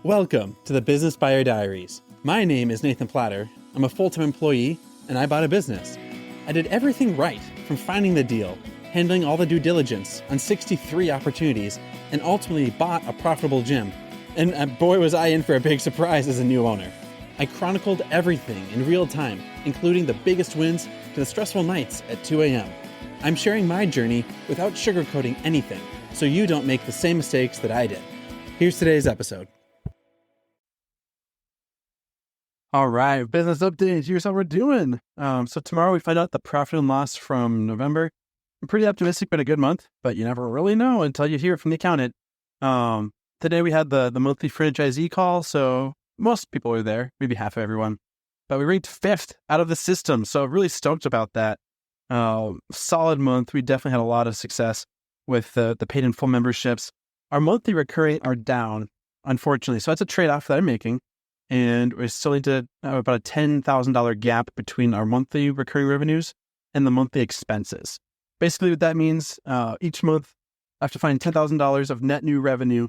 Welcome to the Business Buyer Diaries. My name is Nathan Platter. I'm a full-time employee, and I bought a business. I did everything right, from finding the deal, handling all the due diligence on 63 opportunities, and ultimately bought a profitable gym. And boy, was I in for a big surprise as a new owner. I chronicled everything in real time, including the biggest wins to the stressful nights at 2 a.m. I'm sharing my journey without sugarcoating anything, so you don't make the same mistakes that I did. Here's today's episode. All right, business update. Here's how we're doing. So tomorrow we find out the profit and loss from November. I'm pretty optimistic, been a good month, but you never really know until you hear from the accountant. Today we had the monthly franchisee call, so most people were there, maybe half of everyone. But we ranked 5th out of the system, so really stoked about that. Solid month. We definitely had a lot of success with the paid in full memberships. Our monthly recurring are down, unfortunately, so that's a trade-off that I'm making. And we still need to have about a $10,000 gap between our monthly recurring revenues and the monthly expenses. Basically what that means, each month I have to find $10,000 of net new revenue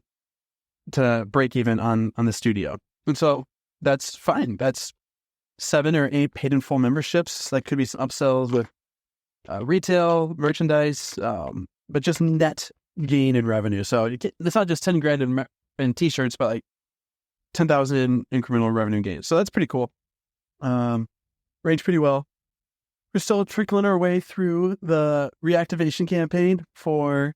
to break even on the studio. And so that's fine. That's 7 or 8 paid in full memberships. That could be some upsells with retail, merchandise, but just net gain in revenue. So it's not just 10 grand in t-shirts, but like 10,000 in incremental revenue gains. So that's pretty cool. Ranged pretty well. We're still trickling our way through the reactivation campaign for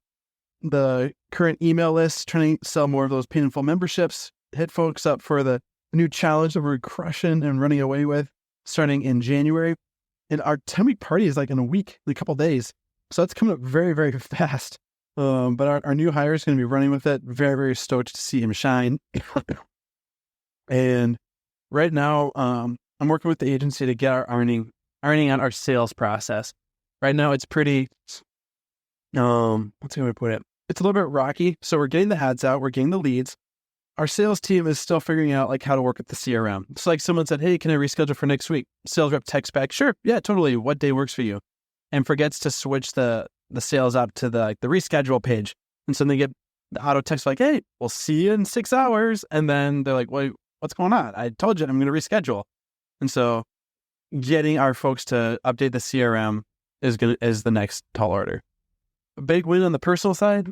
the current email list, trying to sell more of those paid in full memberships, hit folks up for the new challenge that we're crushing and running away with starting in January. And our 10-week party is like in a couple days. So that's coming up very, very fast. But our new hire is going to be running with it. Very, very stoked to see him shine. And right now, I'm working with the agency to get our ironing on our sales process. Right now, it's pretty, what's the way to put it? It's a little bit rocky. So we're getting the ads out. We're getting the leads. Our sales team is still figuring out like how to work with the CRM. It's like someone said, hey, can I reschedule for next week? Sales rep texts back, sure. Yeah, totally. What day works for you? And forgets to switch the sales up to the reschedule page. And so they get the auto text like, hey, we'll see you in 6 hours. And then they're like, wait, what's going on? I told you I'm going to reschedule. And so getting our folks to update the CRM is the next tall order. A big win on the personal side.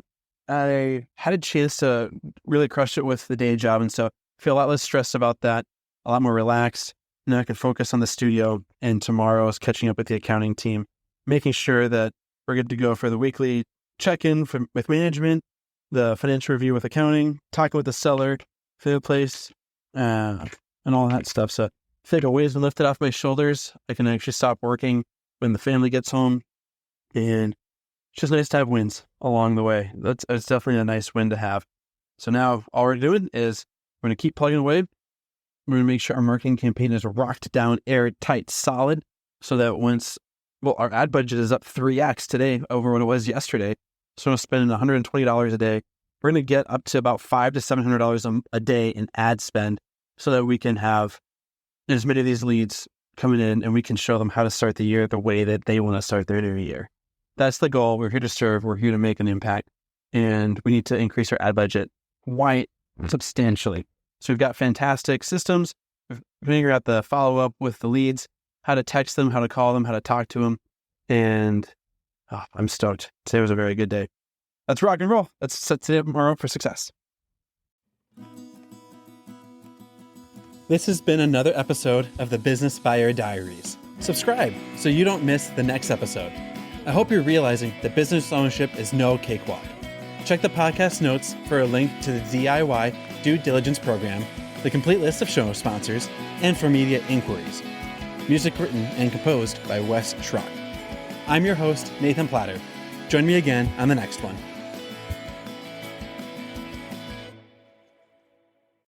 I had a chance to really crush it with the day job. And so I feel a lot less stressed about that, a lot more relaxed. Now I can focus on the studio, and tomorrow is catching up with the accounting team, making sure that we're good to go for the weekly check-in with management, the financial review with accounting, talking with the seller for the place, and all that stuff. So I think a weight's been lifted off my shoulders. I can actually stop working when the family gets home. And it's just nice to have wins along the way. It's definitely a nice win to have. So now all we're doing is we're going to keep plugging away. We're going to make sure our marketing campaign is rocked down, airtight, solid, so that our ad budget is up 3x today over what it was yesterday. So we're spending $120 a day. We're going to get up to about $500 to $700 a day in ad spend so that we can have as many of these leads coming in and we can show them how to start the year the way that they want to start their new year. That's the goal. We're here to serve. We're here to make an impact. And we need to increase our ad budget quite substantially. So we've got fantastic systems. We've figured out the follow-up with the leads, how to text them, how to call them, how to talk to them. And I'm stoked. Today was a very good day. Let's rock and roll. Let's set today up tomorrow for success. This has been another episode of the Business Buyer Diaries. Subscribe so you don't miss the next episode. I hope you're realizing that business ownership is no cakewalk. Check the podcast notes for a link to the DIY Due Diligence program, the complete list of show sponsors, and for media inquiries. Music written and composed by Wes Schrock. I'm your host, Nathan Platter. Join me again on the next one.